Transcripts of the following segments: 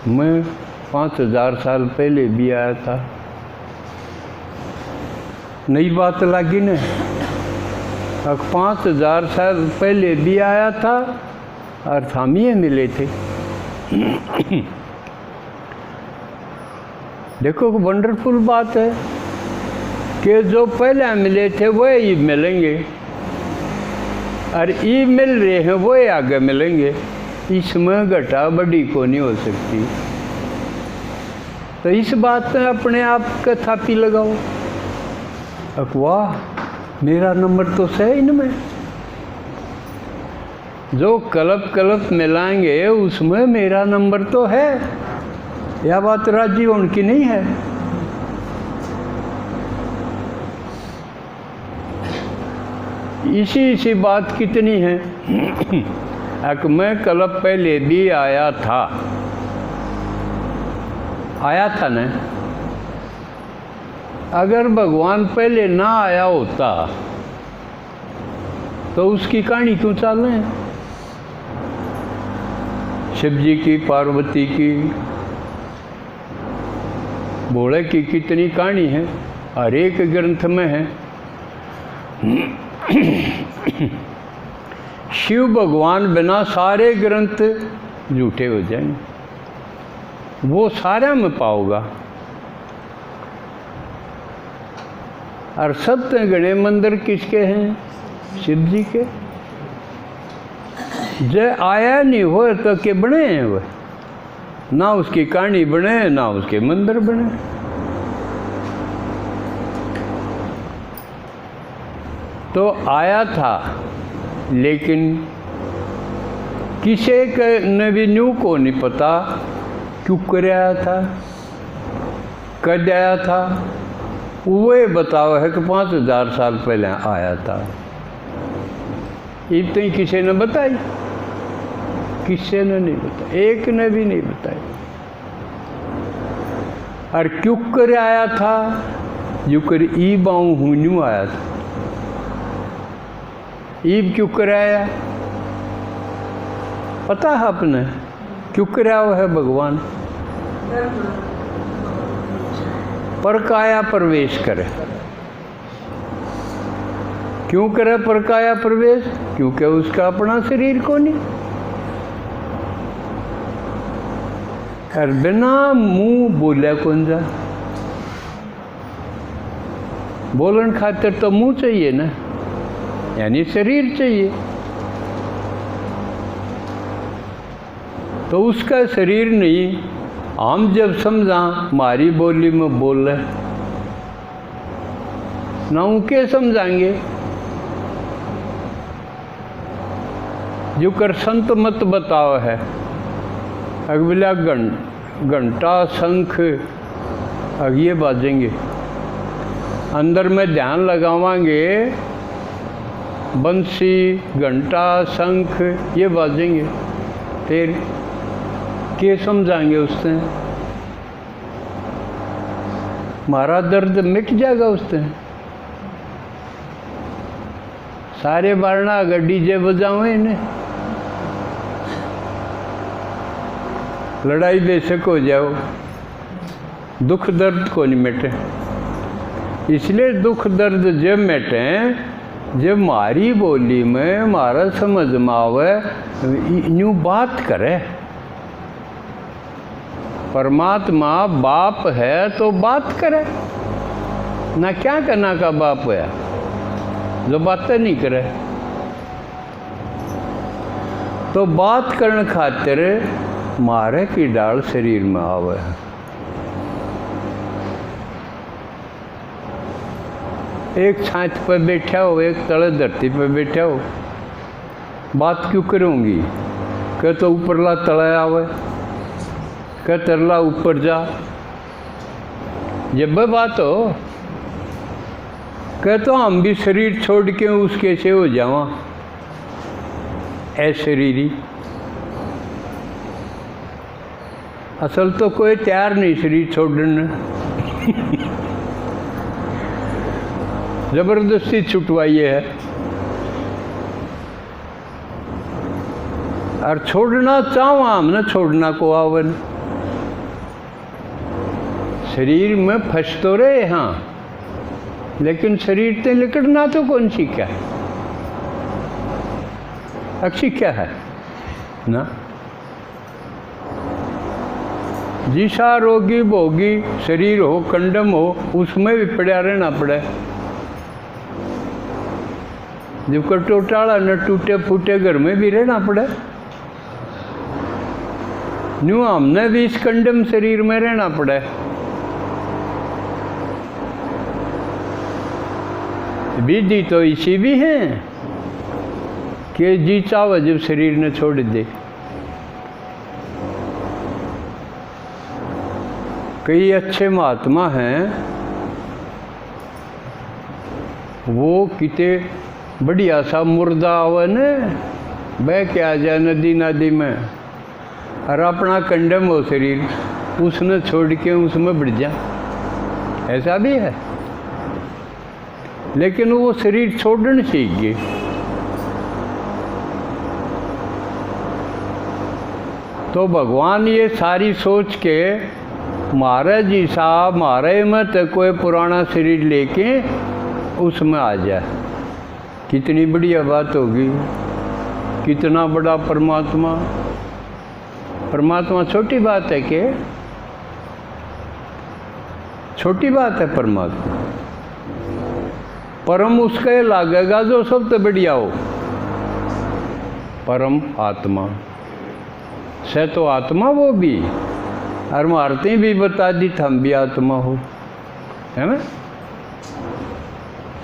मैं 5000 साल पहले भी आया था। नई बात लगी न, 5000 साल पहले भी आया था और हम ही मिले थे। देखो वंडरफुल बात है कि जो पहले मिले थे वो ही मिलेंगे और ये मिल रहे हैं वो ही आगे मिलेंगे। इसमें घटा बड़ी को नहीं हो सकती। तो इस बात में अपने आप का थापी लगाओ, वाह मेरा नंबर तो है इनमें। जो कलप कलप मिलाएंगे उसमें मेरा नंबर तो है। यह बात राजी उनकी नहीं है। इसी बात कितनी है कि मैं कलप पहले भी आया था न। अगर भगवान पहले ना आया होता तो उसकी कहानी क्यों चाल रहे हैं? शिव जी की, पार्वती की, भोले की कितनी कहानी है, हर एक ग्रंथ में है। शिव भगवान बिना सारे ग्रंथ झूठे हो जाएंगे, वो सारा में पाओगा। और सप्त गणे मंदिर किसके हैं? शिव जी के। जय आया नहीं हो तो के बने हैं वह, ना उसकी कहानी बने ना उसके मंदिर बने। तो आया था लेकिन किसी के ने भी न्यू को नहीं पता क्यों कर आया था, कद आया था। वो बताओ है कि 5000 साल पहले आया था। इतनी किसी ने बताई? किसी ने नहीं बताई, एक ने भी नहीं बताई। और क्यों कर आया था? यू कर ई बाऊ हूँ न्यू आया था। ईब क्यों कराया पता है आपने? क्यों कराया है भगवान? परकाया प्रवेश करे। क्यों करे परकाया प्रवेश? क्योंकि उसका अपना शरीर को नहीं। और बिना मुंह बोले कौन जा? बोलन खातिर तो मुंह चाहिए ना, यानी शरीर चाहिए। तो उसका शरीर नहीं। हम जब समझा हमारी बोली में बोल रहे ना, उनके समझाएंगे। जो कर संत मत बताओ है अगला घंटा शंख अब ये बाजेंगे, अंदर में ध्यान लगावांगे, बंसी घंटा शंख ये बाजेंगे, फिर के समझाएंगे उससे? हमारा दर्द मिट जाएगा उससे। सारे बारना अगर डीजे बजाओ इन्हें, लड़ाई बेशक हो जाओ, दुख दर्द को नहीं मिटे। इसलिए दुख दर्द जब मिटे जब हमारी बोली में हमारा समझ में आवे, यूँ बात करे। परमात्मा बाप है तो बात करे ना, क्या करना का बाप है जो बातें नहीं करे। तो बात करने खातिर मारे की डाल शरीर में आवे। एक छाछ पर बैठा हो, एक तले धरती पर बैठा हो, बात क्यों करूँगी? कह तो ऊपरला तले आवे, कह तरला ऊपर जा। जब बात हो कह तो हम भी शरीर छोड़ के उसके से हो जावा ऐ शरीरी। असल तो कोई तैयार नहीं शरीर छोड़ने। जबरदस्ती छुटवाई है। और छोड़ना चाहो हमने, छोड़ना को आवन शरीर में फंस तो रहे हाँ, लेकिन शरीर से निकलना तो कौन सी क्या है, अच्छी क्या है ना। जिसा रोगी भोगी शरीर हो, कंडम हो, उसमें भी पड़ा रहना पड़े। जब कटोटाला न टूटे फूटे घर में भी रहना पड़े। न्यू हमने भी इस कंडम शरीर में रहना पड़े। विधि तो इसी भी है कि जी चाव जब शरीर ने छोड़ दे। कई अच्छे महात्मा हैं, वो किते बढ़िया सा मुर्दा आवे न बह के आ जाए नदी नादी में, और अपना कंडम हो शरीर उसने छोड़ के उसमें बढ़ जा, ऐसा भी है। लेकिन वो शरीर छोड़ना सीख गए। तो भगवान ये सारी सोच के महाराज जी साहब मारे मत कोई पुराना शरीर लेके उसमें आ जाए, कितनी बढ़िया बात होगी। कितना बड़ा परमात्मा, परमात्मा छोटी बात है कि छोटी बात है परमात्मा। परम उसका लागेगा जो सबसे बढ़िया हो, परम आत्मा से तो आत्मा वो भी, और मारते भी बता दी हम भी आत्मा हो, है ना।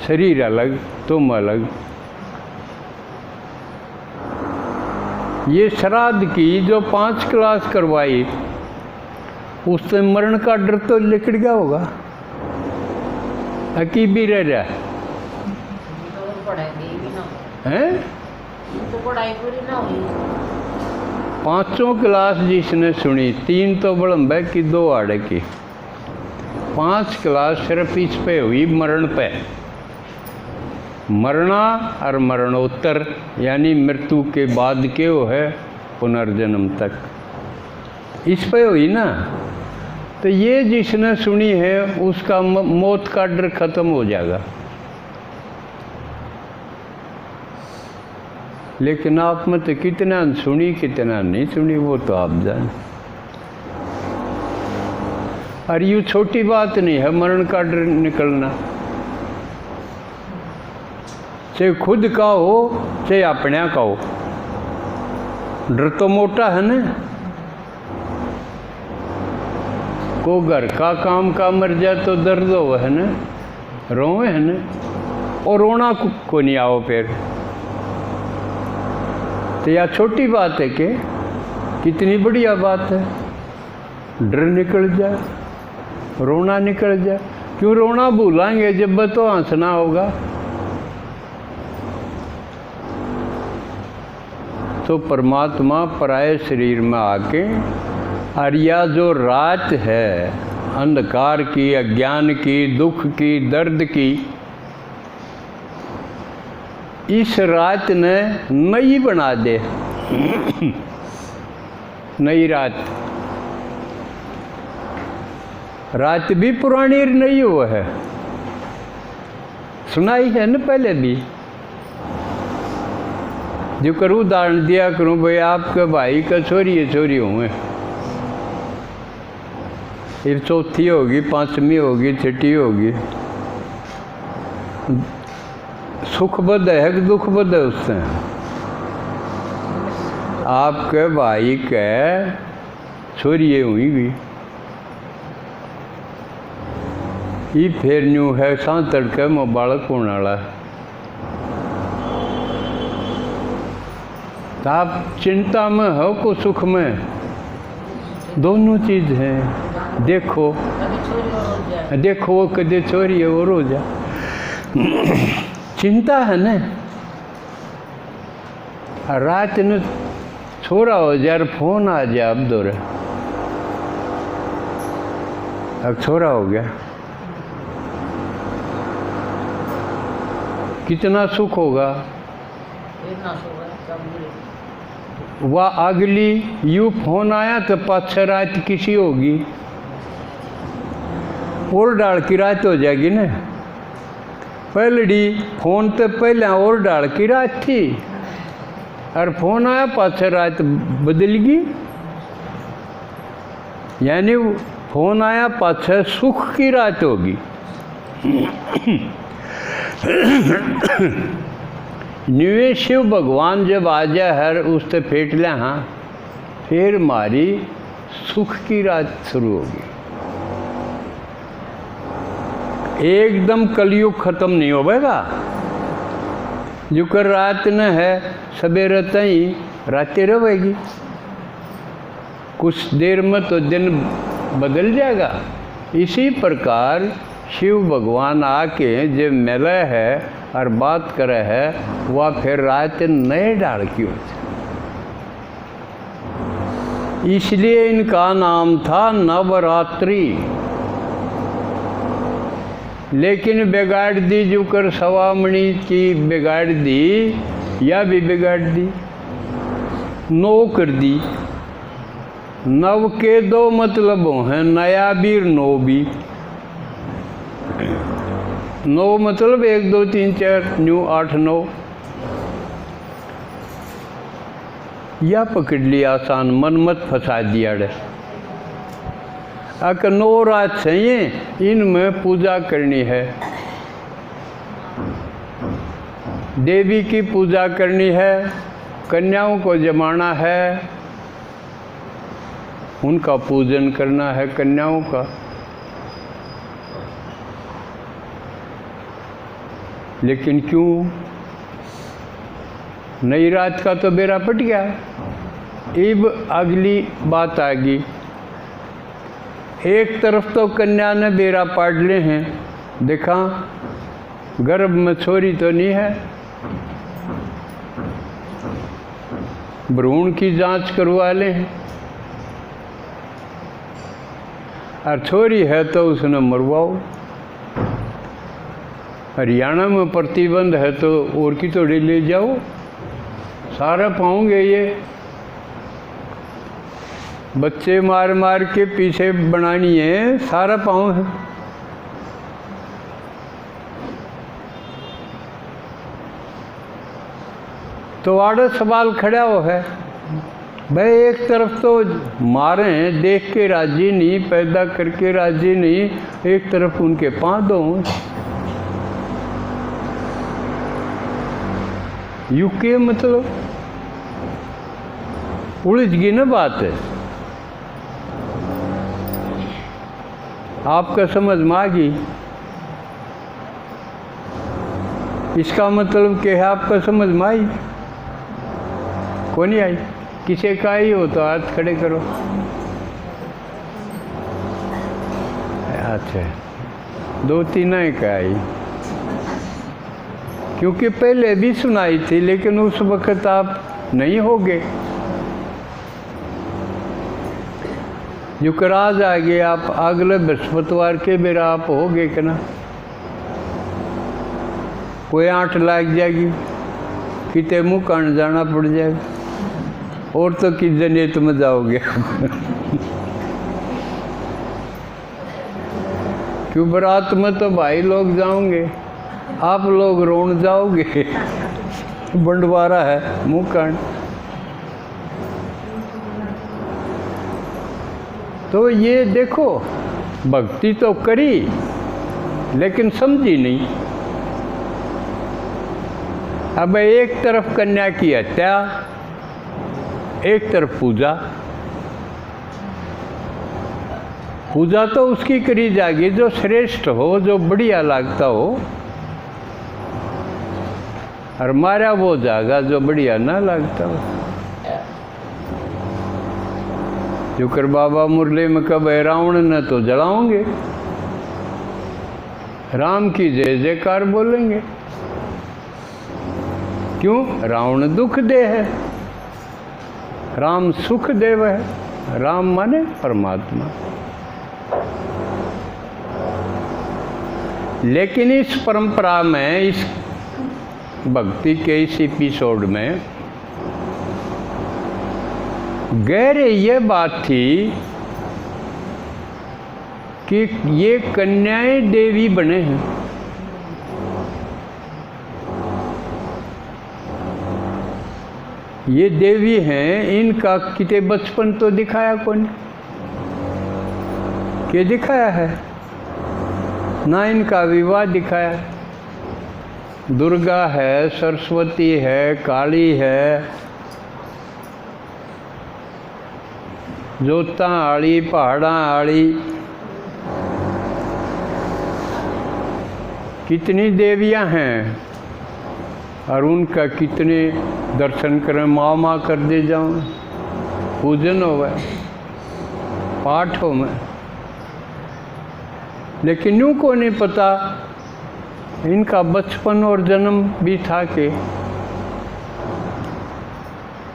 शरीर अलग तुम अलग। ये श्राद्ध की जो 5 क्लास करवाई उससे मरण का डर तो निकल गया होगा, अकी भी रह रहा है। तो पढ़ाई पूरी ना हुई। 5 क्लास जिसने सुनी, 3 तो बड़म्बे की 2 आड़े की, 5 क्लास सिर्फ इस पे हुई मरण पे। मरना और मरणोत्तर यानी मृत्यु के बाद के वो है पुनर्जन्म तक, इस पे हुई ना। तो ये जिसने सुनी है उसका मौत का डर खत्म हो जाएगा। लेकिन आप में तो कितना सुनी कितना नहीं सुनी वो तो आप जान। और यूँ छोटी बात नहीं है मरण का डर निकलना, चाहे खुद का हो चाहे अपने का हो। डर तो मोटा है ना, को घर का काम का मर जाए तो दर्द हो है ना, रोवे है ना, और रोना को नहीं आओ फिर। तो यह छोटी बात है कि कितनी बढ़िया बात है। डर निकल जाए, रोना निकल जाए। क्यों रोना भूलेंगे जब तो हंसना होगा। तो परमात्मा पराये शरीर में आके और यह जो रात है अंधकार की, अज्ञान की, दुख की, दर्द की, इस रात ने नई बना दे। नई रात, रात भी पुरानी नहीं हुआ है, सुनाई है ना पहले भी। जो करूँ उदाहरण दिया करूँ, भाई आपके भाई का छोरी हुए, फिर चौथी होगी, 5वीं होगी, 6ठी होगी। सुख बद है कि दुख बद है उससे। आपके भाई के छोरिए हुई भी ये फिर न्यू है सांस तड़के में बालक होने वाला है। तो आप चिंता में हो को सुख में, दोनों चीज हैं। देखो देखो वो कदे छोरी है वो रो जा। चिंता है न, रात न छोरा हो जाए फोन आ जाए, अब दौरे अब छोरा हो गया, कितना सुख होगा। वह अगली यू फोन आया तो 5-6 रात किसी होगी, और डाल की रात हो जाएगी ना। पहलड़ी फोन तो पहले और डाल की रात थी, और फोन आया पाछे रात बदल गई। यानी फोन आया पाछे सुख की रात होगी। न्यूए शिव भगवान जब आ जाए हर उससे फेंट लिया, हाँ फिर मारी सुख की रात शुरू होगी। एकदम कलयुग खत्म नहीं होगा। जो कर रात न है सवेरे तई रातें रहेगी, कुछ देर में तो दिन बदल जाएगा। इसी प्रकार शिव भगवान आके जब मिले है और बात करे है, वह फिर रात नए डाल की होती। इसलिए इनका नाम था नवरात्रि। लेकिन बिगाड़ दी जो कर सवामणी की बिगाड़ दी, या भी बिगाड़ दी, नो कर दी। नव के दो मतलब हैं, नया भी और नो भी। नो मतलब 1 2 3 4 न्यू 8 9, या पकड़ लिया आसान, मन मत फंसा दिया। अक 9 रात चाहिए, इनमें पूजा करनी है, देवी की पूजा करनी है, कन्याओं को जमाना है, उनका पूजन करना है कन्याओं का। लेकिन क्यों? नई रात का तो बेड़ा पट गया। अब अगली बात आ गई। एक तरफ तो कन्या ने बेड़ा पाट ले हैं, देखा गर्भ में छोरी तो नहीं है, भ्रूण की जांच करवा ले हैं, और छोरी है तो उसने मरवाओ। हरियाणा में प्रतिबंध है तो और की थोड़ी ले जाओ, सारा पाओगे ये बच्चे मार मार के पीछे बनानी है, सारा पाँव है। तो आड़े सवाल खड़ा हो है भाई, एक तरफ तो मारे हैं देख के राजी नहीं, पैदा करके राजी नहीं, एक तरफ उनके पाँव दो। यूके मतलब उलझ गई ना बात है। आपका समझ में आ गई? इसका मतलब क्या है? आपका समझ में आई? कौन नहीं आई? किसी का ही हो तो हाथ खड़े करो। अच्छा, 2-3 का आई, क्योंकि पहले भी सुनाई थी, लेकिन उस वक्त आप नहीं होगे। जो कराज आ गए आप अगले बृहस्पतिवार के बेरा आप होगे कि ना? कोई आंट लग जाएगी, कितने मुँह कान जाना पड़ जाएगा, और तो किस जनेत में जाओगे। क्यों बारात में तो भाई लोग जाओगे, आप लोग रोन जाओगे। बंटवारा है मुँह कान। तो ये देखो, भक्ति तो करी लेकिन समझी नहीं। अब एक तरफ कन्या की हत्या, एक तरफ पूजा। पूजा तो उसकी करी जाएगी जो श्रेष्ठ हो, जो बढ़िया लगता हो, और मारा वो जाएगा जो बढ़िया ना लगता हो। जो कर बाबा मुरली में कब रावण न तो जलाओगे, राम की जय जयकार बोलेंगे। क्यों? रावण दुख दे है, राम सुख देव है। राम माने परमात्मा। लेकिन इस परंपरा में, इस भक्ति के इस एपिसोड में गहरे ये बात थी कि ये कन्याएं देवी बने हैं। ये देवी हैं, इनका किते बचपन तो दिखाया कौन, के दिखाया है ना, इनका विवाह दिखाया। दुर्गा है, सरस्वती है, काली है, जोता आड़ी, पहाड़ा आड़ी, कितनी देवियां हैं और उनका कितने दर्शन करें, माँ माँ कर दे जाऊँ, पूजन हो गए, पाठ हो में। लेकिन यूँ को नहीं पता इनका बचपन और जन्म भी था के,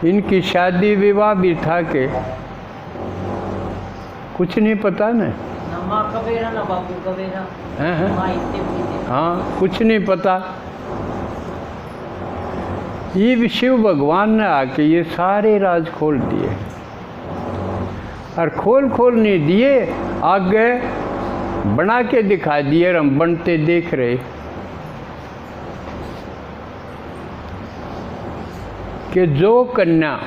इनकी शादी विवाह भी था के, कुछ नहीं पता न। ना माँ कबेरा ना बापू कबेरा। हाँ, कुछ नहीं पता। ये शिव भगवान ने आके ये सारे राज खोल दिए, और खोल नहीं दिए, आगे बना के दिखा दिए, और हम बनते देख रहे कि जो कन्या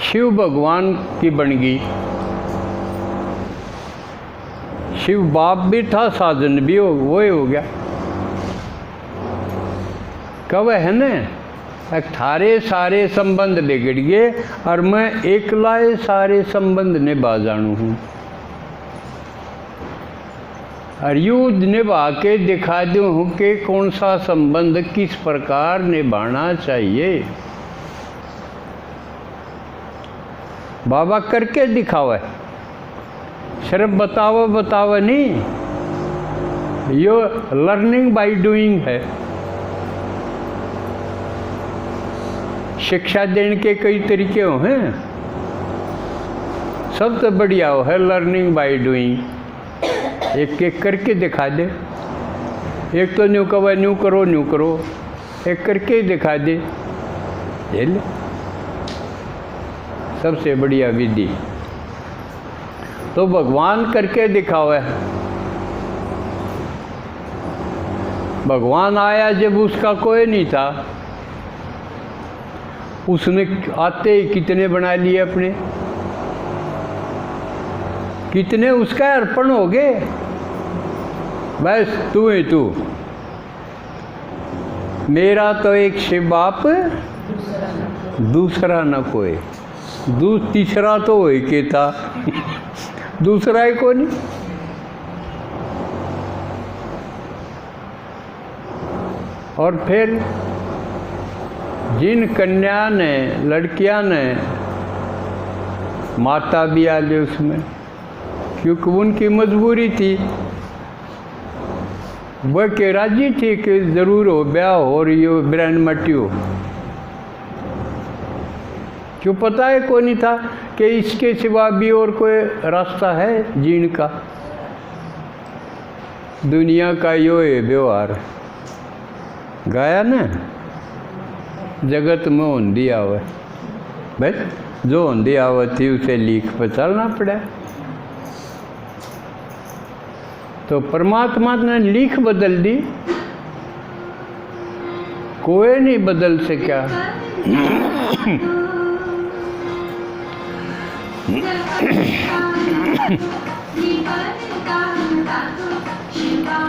शिव भगवान की बन गई, शिव बाप भी था, साधन भी वो ही हो गया। कब है न, थारे सारे संबंध बिगड़ गए और मैं एकलाए सारे संबंध निभा जानू हूँ, और यूँ निभा के दिखा दूँ हूँ कि कौन सा संबंध किस प्रकार निभाना चाहिए। बाबा करके दिखावा, सिर्फ बतावा नहीं, यो लर्निंग बाय डूइंग है। शिक्षा देने के कई तरीके हो हैं, सबसे बढ़िया हो है लर्निंग बाय डूइंग। एक एक करके दिखा दे, एक तो न्यू कवा न्यू करो, एक करके दिखा दे, ये ले सबसे बढ़िया विधि। तो भगवान करके दिखावा है। भगवान आया जब उसका कोई नहीं था, उसने आते ही कितने बना लिए अपने, कितने उसका अर्पण हो गए, बस तू ही तू, मेरा तो एक शिव बाप दूसरा न कोई, तीसरा तो वही के था, दूसरा ही को नहीं। और फिर जिन कन्या ने, लड़कियां ने, माता भी आ गई उसमें, क्योंकि उनकी मजबूरी थी, वह के राजी थी कि ज़रूर हो ब्याह हो और ये ब्रांड मटी हो। क्यों पता है कोई नहीं था कि इसके सिवा भी और कोई रास्ता है जीने का। दुनिया का यो है व्यवहार, गाया ना, जगत में होंदी आवे, बस जो होंदी आवती उसे लिख पर चलना पड़ा। तो परमात्मा ने लिख बदल दी, कोई नहीं बदल सका। शिवा